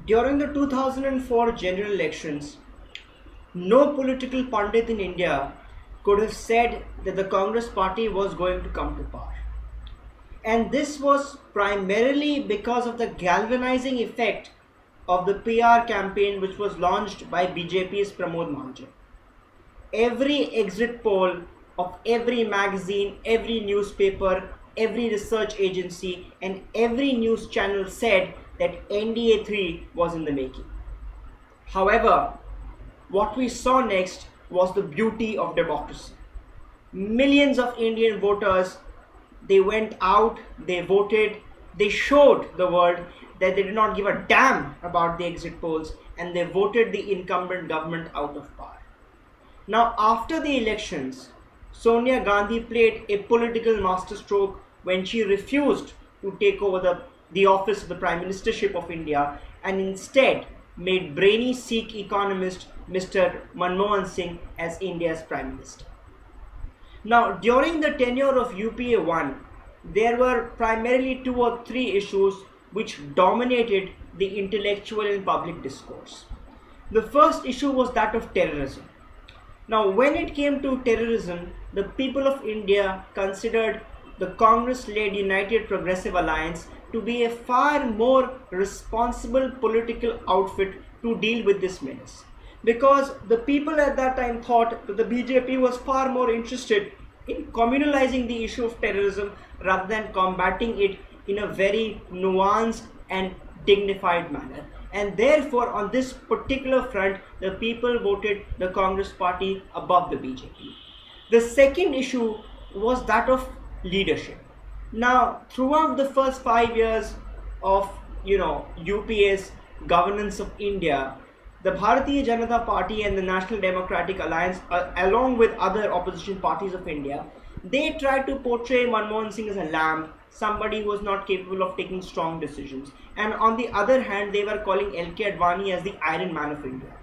During the 2004 general elections, no political pundit in India could have said that the Congress party was going to come to power. And this was primarily because of the galvanizing effect of the PR campaign which was launched by BJP's Pramod Mahajan. Every exit poll of every magazine, every newspaper, every research agency, and every news channel said that NDA 3 was in the making. However, what we saw next was the beauty of democracy. Millions of Indian voters, they went out, they voted, they showed the world that they did not give a damn about the exit polls, and they voted the incumbent government out of power. Now, after the elections, Sonia Gandhi played a political masterstroke when she refused to take over the office of the Prime Ministership of India and instead made brainy Sikh economist Mr. Manmohan Singh as India's Prime Minister. Now, during the tenure of UPA 1, there were primarily two or three issues which dominated the intellectual and public discourse. The first issue was that of terrorism. Now, when it came to terrorism, the people of India considered the Congress-led United Progressive Alliance to be a far more responsible political outfit to deal with this menace. Because the people at that time thought that the BJP was far more interested in communalizing the issue of terrorism rather than combating it in a very nuanced and dignified manner. And therefore, on this particular front, the people voted the Congress party above the BJP. The second issue was that of leadership. Now, throughout the first 5 years of UPA's governance of India, the Bharatiya Janata Party and the National Democratic Alliance, along with other opposition parties of India, they tried to portray Manmohan Singh as a lamb, somebody who was not capable of taking strong decisions. And on the other hand, they were calling L.K. Advani as the Iron Man of India.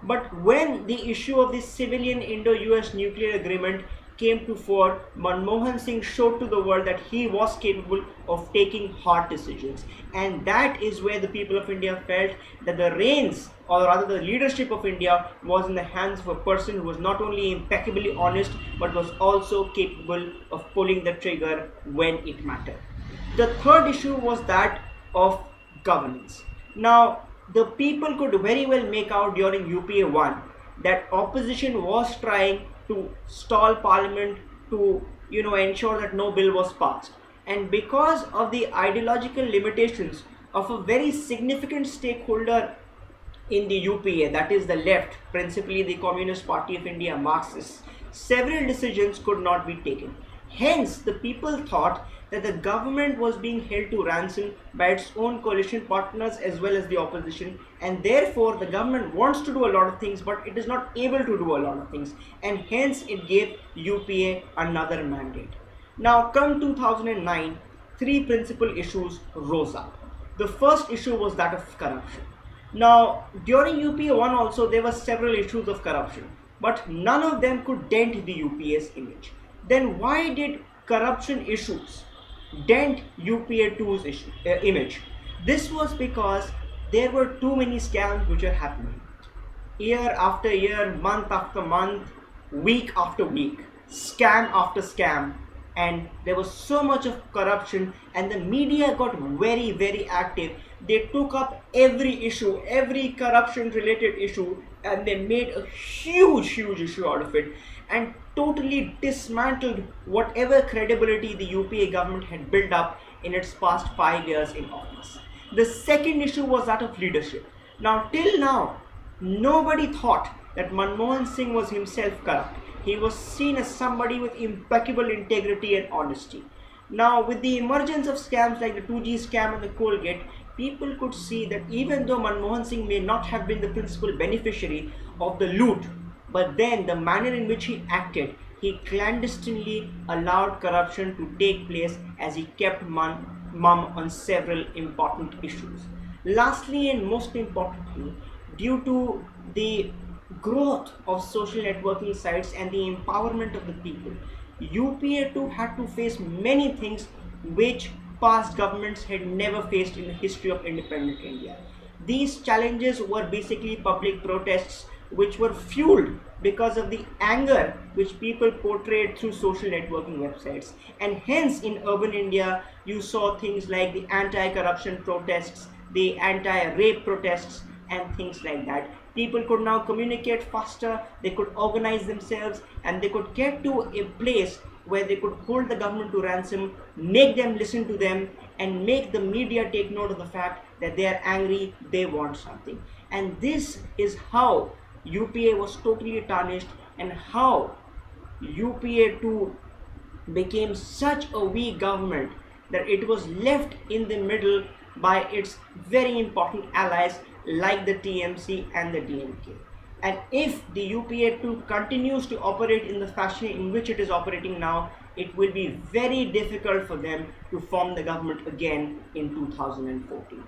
But when the issue of the civilian Indo-US nuclear agreement came to fore, Manmohan Singh showed to the world that he was capable of taking hard decisions. And that is where the people of India felt that the reins, or rather the leadership of India, was in the hands of a person who was not only impeccably honest, but was also capable of pulling the trigger when it mattered. The third issue was that of governance. Now, the people could very well make out during UPA 1 that opposition was trying to stall parliament to ensure that no bill was passed. And because of the ideological limitations of a very significant stakeholder in the UPA, that is the left, principally the Communist Party of India, Marxists, several decisions could not be taken. Hence, the people thought that the government was being held to ransom by its own coalition partners as well as the opposition, and therefore the government wants to do a lot of things but it is not able to do a lot of things, and hence it gave UPA another mandate. Now, come 2009, three principal issues rose up. The first issue was that of corruption. Now, during UPA 1 also there were several issues of corruption, but none of them could dent the UPA's image. Then why did corruption issues dent UPA 2's image? This was because there were too many scams which are happening. Year after year, month after month, week after week, scam after scam. And there was so much of corruption, and the media got very, very active. They took up every issue, every corruption related issue, and they made a huge issue out of it and totally dismantled whatever credibility the UPA government had built up in its past 5 years in office. The second issue was that of leadership. Now, till now, nobody thought that Manmohan Singh was himself corrupt. He was seen as somebody with impeccable integrity and honesty. Now, with the emergence of scams like the 2G scam and the Colgate, people could see that even though Manmohan Singh may not have been the principal beneficiary of the loot, but then the manner in which he acted, he clandestinely allowed corruption to take place as he kept mum on several important issues. Lastly and most importantly, due to the growth of social networking sites and the empowerment of the people, UPA too had to face many things which past governments had never faced in the history of independent India. These challenges were basically public protests which were fueled because of the anger which people portrayed through social networking websites. And hence in urban India, you saw things like the anti-corruption protests, the anti-rape protests, and things like that. People could now communicate faster, they could organize themselves, and they could get to a place where they could hold the government to ransom, make them listen to them, and make the media take note of the fact that they are angry, they want something. And this is how UPA was totally tarnished, and how UPA 2 became such a weak government that it was left in the middle by its very important allies like the TMC and the DMK. And if the UPA 2 continues to operate in the fashion in which it is operating now, it will be very difficult for them to form the government again in 2014.